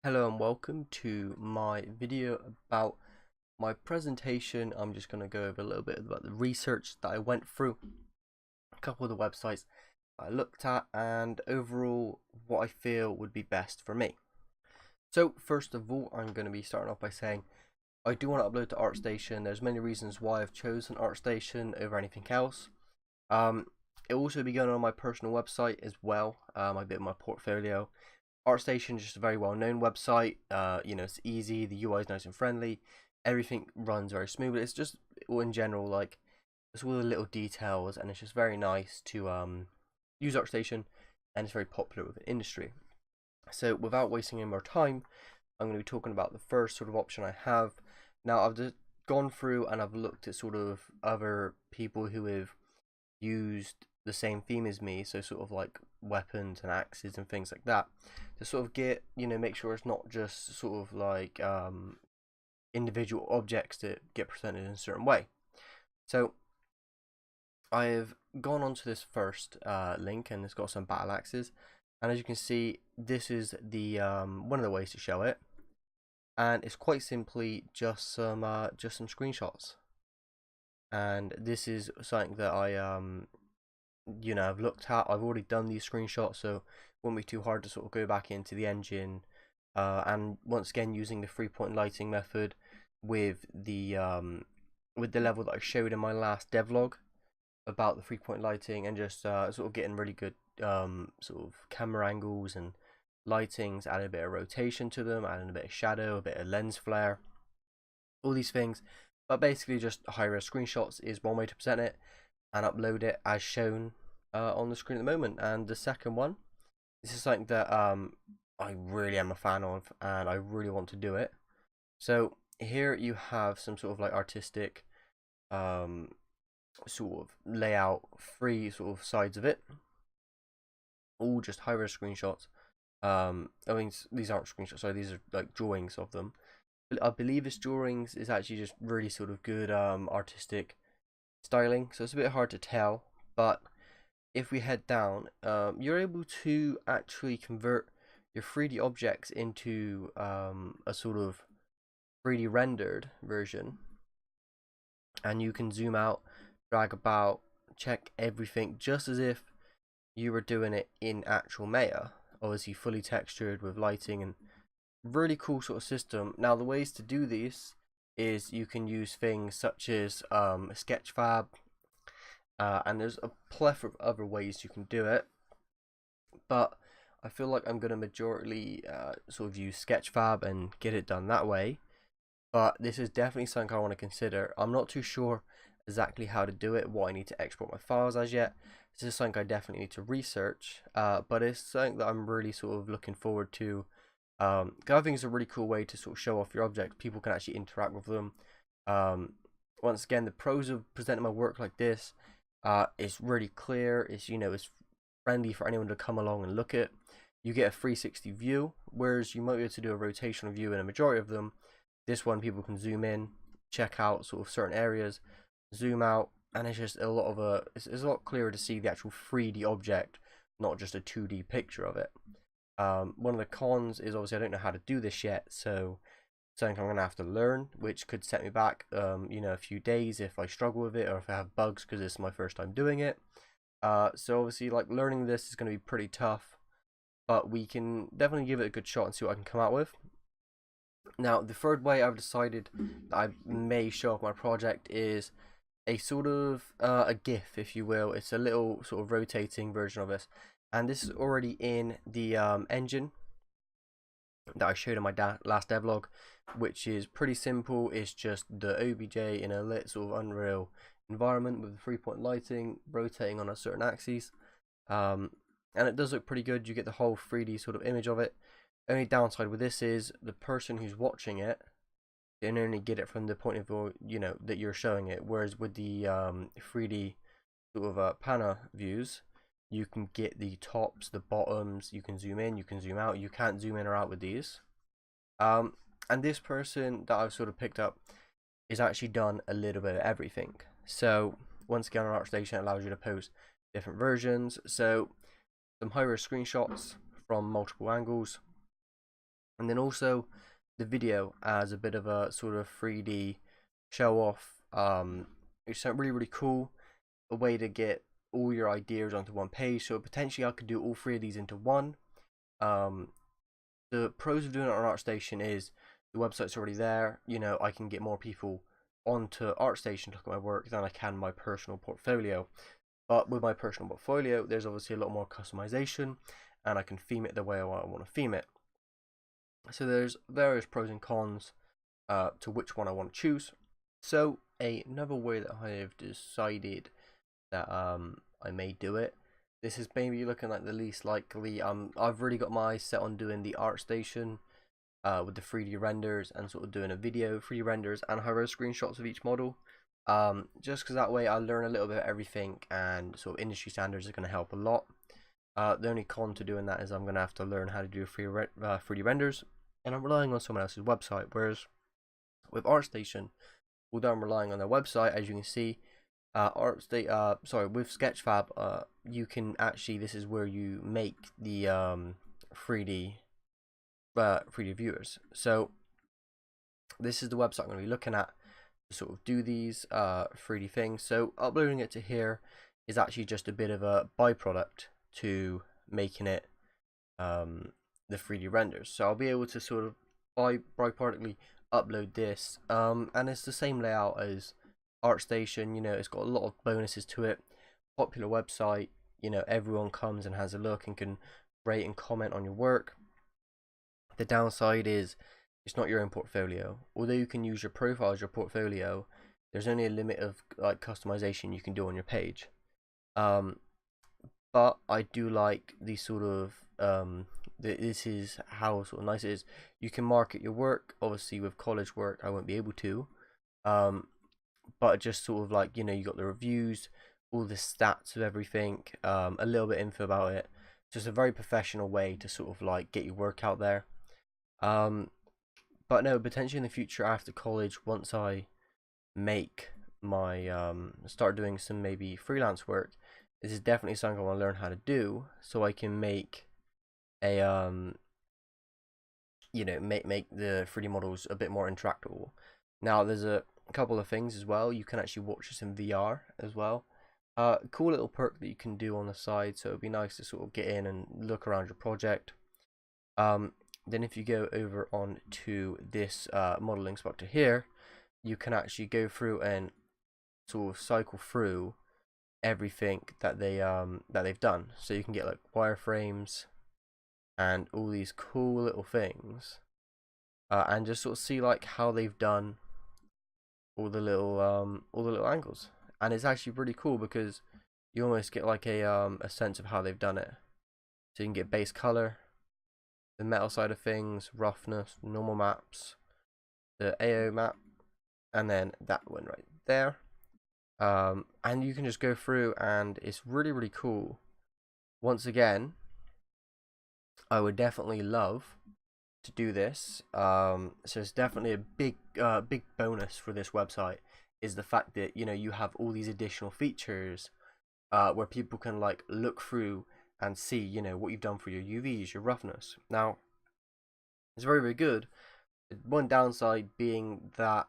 Hello and welcome to my video about my presentation. I'm just going to go over a little bit about the research that I went through, a couple of the websites I looked at, and overall what I feel would be best for me. So first of all, I'm going to be starting off by saying I do want to upload to ArtStation. There's many reasons why I've chosen ArtStation over anything else. It will also be going on my personal website as well, my bit of my portfolio. ArtStation is just a very well-known website. It's easy. The UI is nice and friendly. Everything runs very smooth. It's just, well, in general, like it's all the little details, and it's just very nice to use ArtStation, and it's very popular with the industry. So, without wasting any more time, I'm going to be talking about the first sort of option I have. Now, I've just gone through and I've looked at sort of other people who have used the same theme as me, so sort of like weapons and axes and things like that, to sort of get, make sure it's not just sort of like individual objects that get presented in a certain way. So I have gone onto this first link, and it's got some battle axes, and as you can see, this is the one of the ways to show it, and it's quite simply just some screenshots. And this is something that I've looked at. I've already done these screenshots, so it won't be too hard to sort of go back into the engine, and once again using the 3-point lighting method with the level that I showed in my last devlog about the 3-point lighting, and just sort of getting really good sort of camera angles and lightings, adding a bit of rotation to them, adding a bit of shadow, a bit of lens flare, all these things. But basically, just high-res screenshots is one way to present it and upload it as shown on the screen at the moment. And the second one, this is something that I really am a fan of, and I really want to do it. So here you have some sort of like artistic sort of layout, three sort of sides of it, all just high-res screenshots. I mean, these aren't screenshots, sorry, these are like drawings of them. I believe this drawings is actually just really sort of good artistic styling, so it's a bit hard to tell. But if we head down, you're able to actually convert your 3D objects into a sort of 3D rendered version, and you can zoom out, drag about, check everything just as if you were doing it in actual Maya, obviously fully textured with lighting, and really cool sort of system. Now the ways to do this is you can use things such as Sketchfab, and there's a plethora of other ways you can do it, but I feel like I'm going to majorly sort of use Sketchfab and get it done that way. But this is definitely something I want to consider. I'm not too sure exactly how to do it, what I need to export my files as yet. This is something I definitely need to research, but it's something that I'm really sort of looking forward to. 'Cause I think it's a really cool way to sort of show off your objects. People can actually interact with them. Once again, the pros of presenting my work like this, it's really clear. It's friendly for anyone to come along and look at. You get a 360 view, whereas you might be able to do a rotational view in a majority of them. This one, people can zoom in, check out sort of certain areas, zoom out, and it's just a lot of it's a lot clearer to see the actual 3D object, not just a 2D picture of it. One of the cons is obviously I don't know how to do this yet, so something I'm gonna have to learn, which could set me back, a few days if I struggle with it or if I have bugs because it's my first time doing it. So obviously, like, learning this is gonna be pretty tough, but we can definitely give it a good shot and see what I can come out with. Now, the third way I've decided that I may show off my project is a sort of a GIF, if you will. It's a little sort of rotating version of this, and this is already in the engine that I showed in my last devlog, which is pretty simple. It's just the OBJ in a lit sort of Unreal environment with 3-point lighting rotating on a certain axis, and it does look pretty good. You get the whole 3D sort of image of it. Only downside with this is the person who's watching it can only get it from the point of view that you're showing it, whereas with the 3D sort of panel views, you can get the tops, the bottoms, you can zoom in, you can zoom out. You can't zoom in or out with these. And this person that I've sort of picked up is actually done a little bit of everything. So once again, on ArtStation, it allows you to post different versions. So some high-res screenshots from multiple angles, And then also the video as a bit of a sort of 3D show off. It's really, really cool. A way to get all your ideas onto one page. So potentially I could do all three of these into one. The pros of doing it on ArtStation is the website's already there. You know, I can get more people onto ArtStation to look at my work than I can my personal portfolio. But with my personal portfolio, there's obviously a lot more customization, and I can theme it the way I want to theme it. So there's various pros and cons to which one I want to choose. So another way that I have decided that I may do it. This is maybe looking like the least likely. I've really got my eyes set on doing the ArtStation with the 3D renders and sort of doing a video 3D renders and high-res screenshots of each model. Just because that way I learn a little bit of everything, and sort of industry standards are going to help a lot. The only con to doing that is I'm going to have to learn how to do 3D renders, and I'm relying on someone else's website. Whereas with ArtStation, although I'm relying on their website, as you can see, with Sketchfab, you can actually, this is where you make the 3D viewers. So this is the website I'm going to be looking at to sort of do these 3D things. So uploading it to here is actually just a bit of a byproduct to making it the 3D renders. So I'll be able to sort of byproductly upload this, and it's the same layout as ArtStation. You know, it's got a lot of bonuses to it. Popular website, you know, everyone comes and has a look and can rate and comment on your work. The downside is it's not your own portfolio. Although you can use your profile as your portfolio, there's only a limit of like customization you can do on your page. But I do like the sort of this is how sort of nice it is. You can market your work. Obviously with college work I won't be able to, but just sort of like, you know, you got the reviews, all the stats of everything, a little bit info about it. Just a very professional way to sort of like get your work out there. But no, potentially in the future after college, once I make my start doing some maybe freelance work, this is definitely something I want to learn how to do, so I can make a you know, make the 3D models a bit more interactable. Now there's a couple of things as well. You can actually watch this in VR as well. Cool little perk that you can do on the side, so it'd be nice to sort of get in and look around your project. Then if you go over on to this modeling inspector here, you can actually go through and sort of cycle through everything that they've done. So you can get like wireframes and all these cool little things, and just sort of see like how they've done all the little angles. And it's actually pretty cool because you almost get like a sense of how they've done it. So you can get base color, the metal side of things, roughness, normal maps, the AO map, and then that one right there. And you can just go through, and it's really, really cool. Once again, I would definitely love to do this. So it's definitely a big bonus for this website is the fact that, you know, you have all these additional features where people can like look through and see, you know, what you've done for your UVs, your roughness. Now, it's very, very good. One downside being that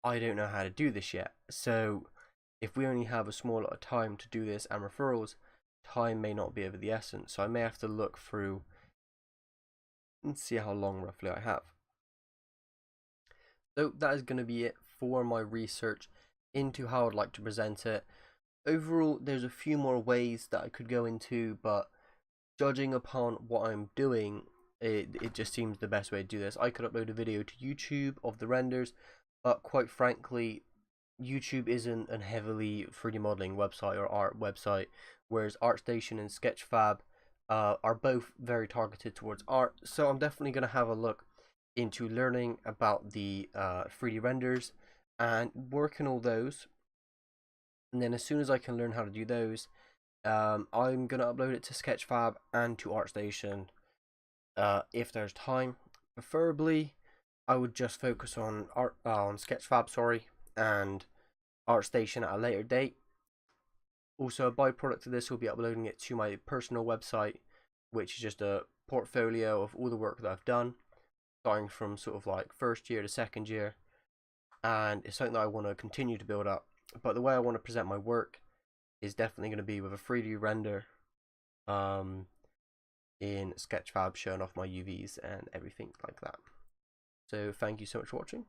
I don't know how to do this yet. So if we only have a small amount of time to do this and referrals, time may not be of the essence. So I may have to look through and see how long roughly I have. So that is going to be it for my research into how I'd like to present it. Overall, there's a few more ways that I could go into, but judging upon what I'm doing, it just seems the best way to do this. I could upload a video to YouTube of the renders, but quite frankly, YouTube isn't a heavily 3D modeling website or art website, whereas ArtStation and Sketchfab are both very targeted towards art. So I'm definitely going to have a look into learning about the 3D renders and working all those. And then as soon as I can learn how to do those, I'm going to upload it to Sketchfab and to ArtStation if there's time. Preferably, I would just focus on Sketchfab, sorry, and ArtStation at a later date. Also, a byproduct of this will be uploading it to my personal website, which is just a portfolio of all the work that I've done. starting from sort of like first year to second year, and it's something that I want to continue to build up. But the way I want to present my work is definitely going to be with a 3D render in Sketchfab, showing off my UVs and everything like that. So thank you so much for watching.